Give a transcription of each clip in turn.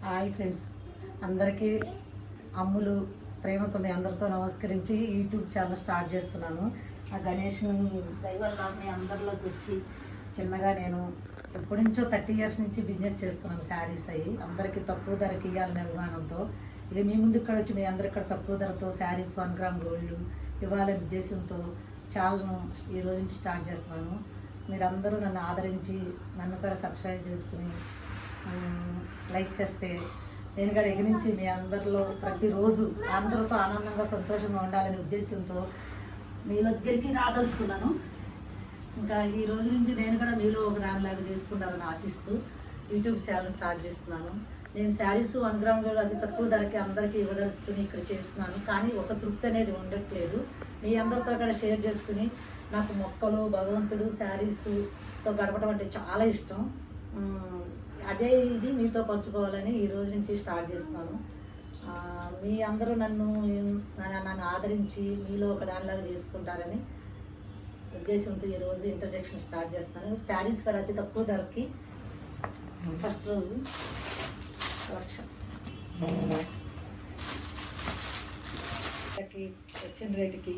Hi friends, అందరికీ అమ్ములు ప్రేమతో మీ అందరితో నమస్కరించి యూట్యూబ్ ఛానల్ స్టార్ట్ చేస్తున్నాను. ఆ గణేష్ దైవల్ల మీ అందరిలోకి వచ్చి చిన్నగా నేను ఎప్పటి నుంచో 30 years నుంచి బిజినెస్ చేస్తున్నాను. శారీస్ అయ్యి అందరికీ తక్కువ ధరకి ఇవ్వాలనే అభిమానంతో ఇక మీ ముందు ఇక్కడ వచ్చి మీ అందరు ఇక్కడ తక్కువ ధరతో శారీస్ 1 gram గోల్డ్ ఇవ్వాలనే ఉద్దేశంతో ఛానల్ను ఈ రోజు నుంచి స్టార్ట్ చేస్తున్నాను. మీరందరూ నన్ను ఆదరించి నన్ను కూడా సబ్స్క్రైబ్ చేసుకుని లైక్ చేస్తే నేను కూడా ఎగిరించి మీ అందరిలో ప్రతిరోజు అందరితో ఆనందంగా సంతోషంగా ఉండాలనే ఉద్దేశంతో మీ దగ్గరికి రాదలుచుకున్నాను. ఇంకా ఈ రోజు నుంచి నేను కూడా మీలో ఒక దానిలాగా చేసుకుంటారని ఆశిస్తూ యూట్యూబ్ ఛానల్ స్టార్ట్ చేస్తున్నాను. నేను శారీస్ 1 gram గోల్డ్ అతి తక్కువ ధరకి అందరికీ ఇవ్వదలుచుకుని ఇక్కడ చేస్తున్నాను. కానీ ఒక తృప్తి అనేది ఉండట్లేదు. మీ అందరితో కూడా షేర్ చేసుకుని నాకు మొక్కలు భగవంతుడు శారీస్తో గడపడం అంటే చాలా ఇష్టం. అదే ఇది మీతో పంచుకోవాలని ఈ రోజు నుంచి స్టార్ట్ చేస్తున్నాను. మీ అందరూ నన్ను ఆదరించి మీలో ఒక దానిలాగా చేసుకుంటారని ఉద్దేశంతో ఈరోజు ఇంట్రడక్షన్ స్టార్ట్ చేస్తాను. శారీస్ కూడా అతి తక్కువ ధరకి ఫస్ట్ రోజు కలెక్షన్ వచ్చిన రేటుకి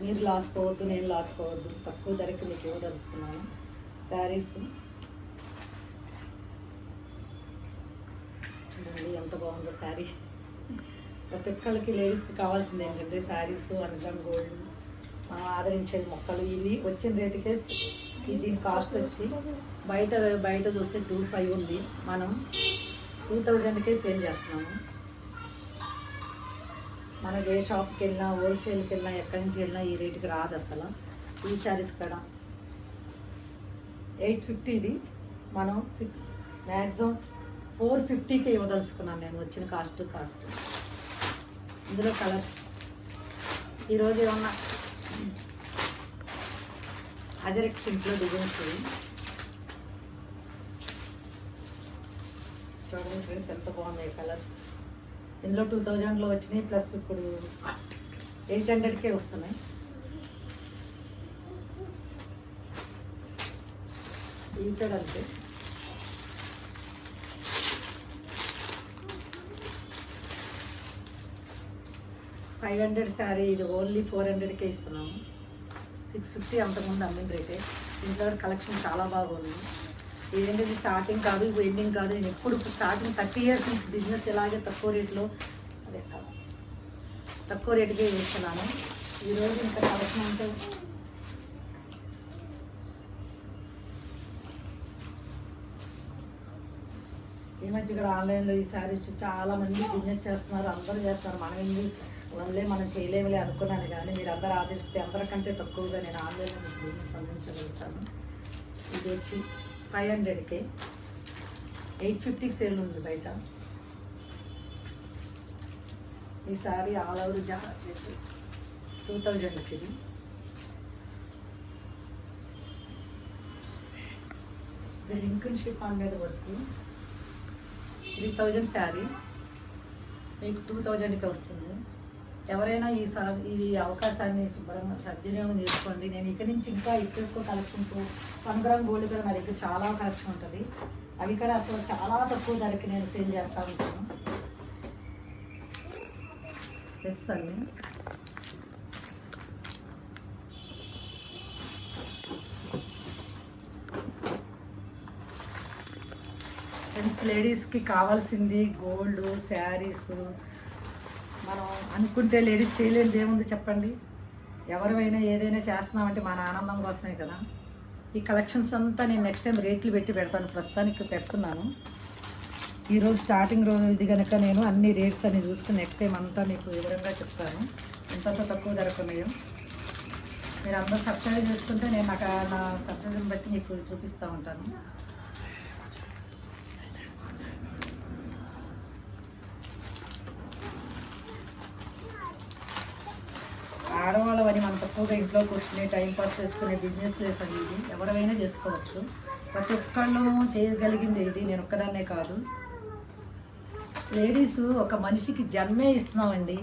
మీరు లాస్ పోవద్దు, నేను లాస్ పోవద్దు, తక్కువ ధరకి మీకు ఇవ్వదలుచుకున్నాను. శారీస్ చూడండి ఎంత బాగుందో శారీ. ప్రతి ఒక్కరికి లేడీస్కి కావాల్సింది ఏంటంటే శారీస్ 1 gram గోల్డ్, మనం ఆదరించేది మొక్కలు. ఇది వచ్చిన రేటుకే దీని కాస్ట్ వచ్చి బయట చూస్తే 2500 ఉంది. మనం 2000కే సేల్ చేస్తున్నాము. మనకి ఏ షాప్కి వెళ్ళినా హోల్సేల్కి వెళ్ళినా ఎక్కడి నుంచి వెళ్ళినా ఈ రేటుకి రాదు అసలు. ఈ శారీస్ కూడా 850 ఇది మనం మ్యాక్సిమం 450కే ఇవ్వదలుచుకున్నాను నేను వచ్చిన కాస్ట్. ఇందులో కలర్స్ ఈరోజు ఏమన్నా అజరెక్ సింట్లో డిజైన్స్ చూడండి ఫ్రెండ్స్ ఎంత బాగున్నాయి కలర్స్. ఇందులో 2000లో వచ్చినాయి, ప్లస్ ఇప్పుడు 800కే వస్తున్నాయి. ఈ కూడా అంతే. 500 శారీ ఇది ఓన్లీ 400కే ఇస్తున్నాము. 650 అంతకుముందు అమ్మిన రేటే. ఇంట్లో కలెక్షన్ చాలా బాగుంది. ఇదేంటి స్టార్టింగ్ కాదు, ఎండింగ్ కాదు. నేను ఎప్పుడు స్టార్టింగ్ 30 years నుంచి బిజినెస్ ఇలాగే తక్కువ రేట్లో తక్కువ రేటుకే వేస్తున్నాను. ఈరోజు ఇంకా కలెక్షన్ అంటే ఈ మధ్య ఇక్కడ ఆన్లైన్లో ఈ శారీస్ చాలామంది బిజినెస్ చేస్తున్నారు, అందరూ చేస్తున్నారు. మనం చేయలేములే అనుకున్నాను, కానీ మీరు అందరూ ఆదరిస్తే అందరికంటే తక్కువగా నేను ఆన్లైన్లో మీకు బిజినెస్ అందించగలుగుతాను. ఇది వచ్చి 500కే 850కి సేల్ ఉంది బయట. ఈ సారీ ఆల్ ఓవర్ 2000కి. ఇది లింకన్ షిఫాన్ మీద వర్క్ 3000 శారీ మీకు 2000కి వస్తుంది. ఎవరైనా ఈ అవకాశాన్ని శుభ్రంగా సద్వినియోగం చేసుకోండి. నేను ఇక్కడి నుంచి ఇంకా ఎక్కువ కలెక్షన్తో 1 gram గోల్డ్ కూడా నా దగ్గర చాలా కలెక్షన్ ఉంటుంది. అవి కూడా అసలు చాలా తక్కువ ధరకి నేను సేల్ చేస్తూ ఉంటాను. సెట్స్ అన్నీ ఫ్రెండ్స్, లేడీస్కి కావాల్సింది గోల్డ్ శారీస్. మనం అనుకుంటే లేడీస్ చేయలేనిది ఏముంది చెప్పండి. ఎవరైనా ఏదైనా చేస్తున్నామంటే మన ఆనందం కోసమే కదా. ఈ కలెక్షన్స్ అంతా నేను నెక్స్ట్ టైం రేట్లు పెట్టి పెడతాను. ప్రస్తుతానికి పెడుతున్నాను. ఈరోజు స్టార్టింగ్ రోజు ఇది కనుక నేను అన్ని రేట్స్ అని చూసుకుని నెక్స్ట్ టైం అంతా మీకు వివరంగా చెప్తాను ఎంత తక్కువ ధరకున్నాయో. మీరు అందరూ సబ్స్క్రైబ్ చేసుకుంటే నేను నా సబ్స్క్రైబ్ బట్టి మీకు చూపిస్తూ ఉంటాను. ఆడవాళ్ళవని మనం తక్కువగా ఇంట్లో కూర్చుని టైంపాస్ చేసుకునే బిజినెస్ లేదు అండి. ఇది ఎవరైనా చేసుకోవచ్చు. ప్రతి ఒక్కళ్ళు చేయగలిగింది ఇది. నేను ఒక్కదాన్నే కాదు. లేడీస్ ఒక మనిషికి జన్మే ఇస్తున్నామండి.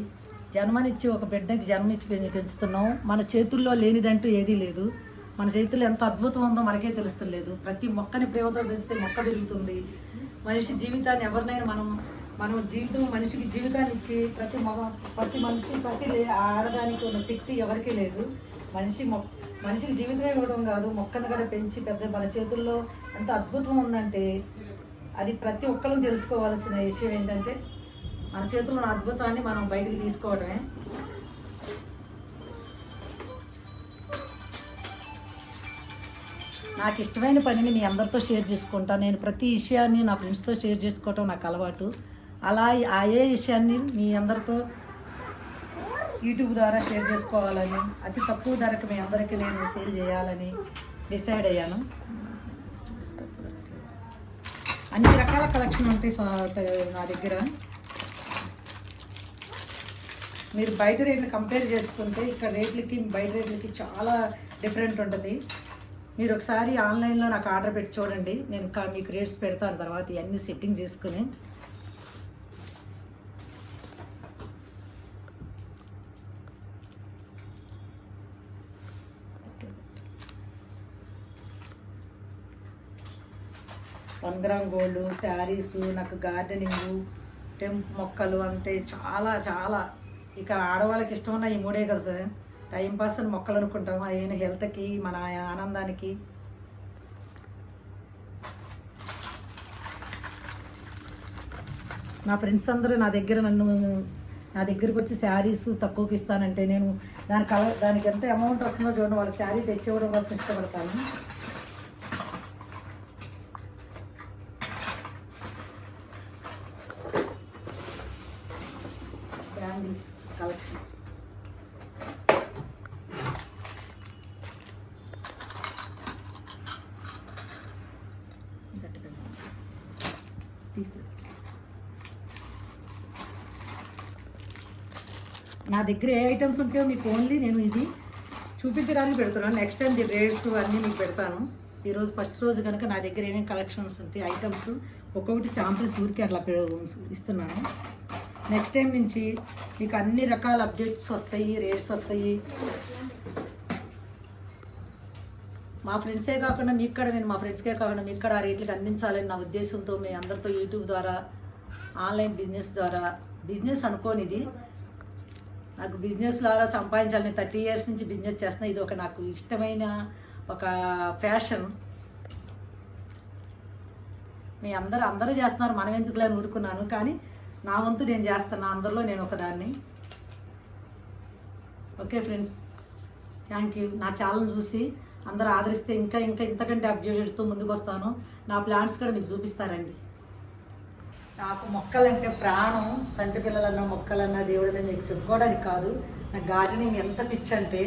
జన్మనిచ్చి ఒక బిడ్డకి జన్మిచ్చి పెంచుతున్నాం. మన చేతుల్లో లేనిదంటూ ఏదీ లేదు. మన చేతుల్లో ఎంత అద్భుతం ఉందో మనకే తెలుస్తలేదు. ప్రతి మొక్కని ప్రేమతో పెంచితే మొక్క పెరుగుతుంది. మనిషి జీవితాన్ని ఎవరినైనా మనం మనం మనిషికి జీవితాన్ని ఇచ్చి ప్రతి మనిషి ఆడదానికి ఉన్న శక్తి ఎవరికీ లేదు. మనిషికి జీవితమే ఇవ్వడం కాదు, మొక్కను కూడా పెంచి పెద్ద మన చేతుల్లో ఎంత అద్భుతం ఉందంటే అది ప్రతి ఒక్కరు తెలుసుకోవాల్సిన విషయం ఏంటంటే మన చేతుల్లో ఉన్న అద్భుతాన్ని మనం బయటికి తీసుకోవడమే. నాకు ఇష్టమైన పనిని మీ అందరితో షేర్ చేసుకుంటాను. నేను ప్రతి విషయాన్ని నా ఫ్రెండ్స్తో షేర్ చేసుకోవటం నాకు అలవాటు. అలా ఏ విషయాన్ని మీ అందరితో యూట్యూబ్ ద్వారా షేర్ చేసుకోవాలని, అతి తక్కువ ధరకు మీ అందరికీ నేను సేల్ చేయాలని డిసైడ్ అయ్యాను. అన్ని రకాల కలెక్షన్ ఉంటాయి నా దగ్గర. మీరు బయట రేట్లు కంపేర్ చేసుకుంటే ఇక్కడ రేట్లకి బయట రేట్లకి చాలా డిఫరెంట్ ఉంటుంది. మీరు ఒకసారి ఆన్లైన్లో నాకు ఆర్డర్ పెట్టి చూడండి. నేను మీకు రేట్స్ పెడతాను తర్వాత ఇవన్నీ సెట్టింగ్ చేసుకుని. వన్ గ్రామ్ గోల్డ్ శారీస్, నాకు గార్డెనింగ్, మొక్కలు అంటే చాలా చాలా ఇక ఆడవాళ్ళకి ఇష్టం ఉన్న ఈ మూడే కదా. టైంపాస్ అని మొక్కలు అనుకుంటాం, అవి హెల్త్కి మన ఆనందానికి. నా ఫ్రెండ్స్ అందరూ నా దగ్గరకు వచ్చి శారీస్ తక్కువకి ఇస్తానంటే నేను దానికి ఎంత అమౌంట్ వస్తుందో చూడండి, వాళ్ళకి శారీ తెచ్చివ్వడం కోసం ఇష్టపడతాను. బ్యాంగిల్స్ కలెక్షన్ నా దగ్గర ఏ ఐటమ్స్ ఉంటాయో మీకు ఓన్లీ నేను ఇది చూపించడానికి పెడుతున్నాను. నెక్స్ట్ టైం ది రేట్స్ అన్నీ మీకు పెడతాను. ఈరోజు ఫస్ట్ రోజు కనుక నా దగ్గర ఏమేమి కలెక్షన్స్ ఉంటాయి ఐటమ్స్ ఒక్కొక్కటి శాంపిల్స్ ఊరికి అట్లా ఇస్తున్నాను. నెక్స్ట్ టైం నుంచి మీకు అన్ని రకాల అప్డేట్స్ వస్తాయి, రేట్స్ వస్తాయి. మా ఫ్రెండ్స్కే కాకుండా మీకు కూడా నేను మా ఫ్రెండ్స్కే కాకుండా మీకు కూడా ఆ రేట్లకి అందించాలని నా ఉద్దేశంతో మీ అందరితో యూట్యూబ్ ద్వారా ఆన్లైన్ బిజినెస్ ద్వారా బిజినెస్ అనుకోనిది నాకు బిజినెస్ ద్వారా సంపాదించాలని 30 years నుంచి బిజినెస్ చేస్తున్నా. ఇది ఒక నాకు ఇష్టమైన ఒక ఫ్యాషన్. మీ అందరూ చేస్తున్నారు, మనం ఎందుకులే అని ఊరుకున్నాను, కానీ నా వంతు నేను చేస్తున్నా. అందరిలో నేను ఒకదాన్ని. Okay friends, thank you. నా ఛానల్ చూసి అందరూ ఆదరిస్తే ఇంకా ఇంతకంటే అప్డేట్తో ముందుకు వస్తాను. నా ప్లాన్స్ కూడా మీకు చూపిస్తారండి. నాకు మొక్కలంటే ప్రాణం. చంటి పిల్లలన్నా మొక్కలన్నా దేవుడన్నా మీకు చెప్పుకోవడానికి కాదు. నాకు గార్డెనింగ్ ఎంత పిచ్చి అంటే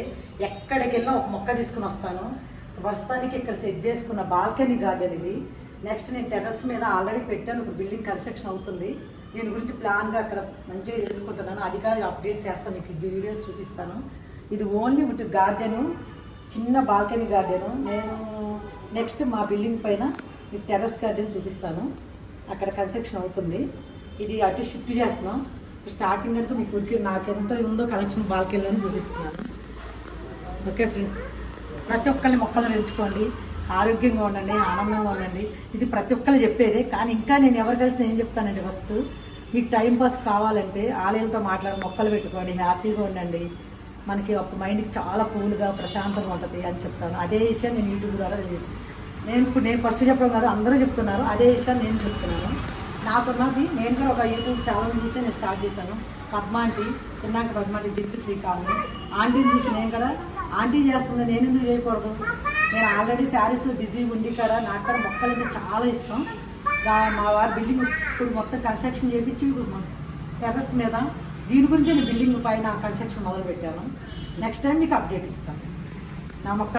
ఎక్కడికి వెళ్ళినా ఒక మొక్క తీసుకుని వస్తాను. ప్రస్తుతానికి ఇక్కడ సెట్ చేసుకున్న బాల్కనీ గార్డెన్ ఇది. నెక్స్ట్ నేను టెర్రస్ మీద ఆల్రెడీ పెట్టాను, ఇప్పుడు బిల్డింగ్ కన్స్ట్రక్షన్ అవుతుంది. దీని గురించి ప్లాన్గా అక్కడ మంచిగా చేసుకుంటున్నాను. అది కూడా అప్డేట్ చేస్తాను, మీకు వీడియోస్ చూపిస్తాను. ఇది ఓన్లీ విత్ గార్డెను, చిన్న బాల్కనీ గార్డెను. నేను నెక్స్ట్ మా బిల్డింగ్ పైన మీకు టెర్రస్ గార్డెన్ చూపిస్తాను. అక్కడ కన్స్ట్రక్షన్ అవుతుంది. ఇది అటు షిఫ్ట్ చేస్తున్నాం. స్టార్టింగ్ కనుక మీకు ఊరికి నాకు ఎంత ఉందో కలెక్షన్ బాల్కనీలోనే చూపిస్తున్నాను. ఓకే ఫ్రెండ్స్, ప్రతి ఒక్కరిని మొక్కలు పెంచుకోండి, ఆరోగ్యంగా ఉండండి, ఆనందంగా ఉండండి. ఇది ప్రతి ఒక్కరు చెప్పేదే, కానీ ఇంకా నేను ఎవరు కలిసి ఏం చెప్తానంటే ఫస్ట్ మీకు టైంపాస్ కావాలంటే ఆలయాలతో మాట్లాడి మొక్కలు పెట్టుకోండి, హ్యాపీగా ఉండండి. మనకి ఒక మైండ్కి చాలా కూల్గా ప్రశాంతంగా ఉంటుంది అని చెప్తాను. అదే విషయం నేను యూట్యూబ్ ద్వారా చేస్తాను. నేను ఫస్ట్ చెప్పడం కాదు, అందరూ చెప్తున్నారు. అదే విషయాన్ని నేను చెప్తున్నాను. నాకున్నది నేను కూడా ఒక యూట్యూబ్ ఛానల్ చూసి నేను స్టార్ట్ చేశాను. పద్మాంటి తిన్నాక పద్మాంటి దీప్తి శ్రీకాంత్ ఆంటీని చూసి నేను కూడా ఆంటీ చేస్తుంది, నేను ఎందుకు చేయకూడదు. నేను ఆల్రెడీ శారీస్ బిజీ ఉండి కూడా నాకు కూడా మొక్కలంటే చాలా ఇష్టం. మా వారి బిల్డింగ్ ఇప్పుడు మొత్తం కన్స్ట్రక్షన్ చేయించి ఇప్పుడు టెర్రస్ మీద దీని గురించి నేను బిల్డింగ్ పైన కన్స్ట్రక్షన్ మొదలుపెట్టాను. నెక్స్ట్ టైం మీకు అప్డేట్ ఇస్తాను. నా మొక్క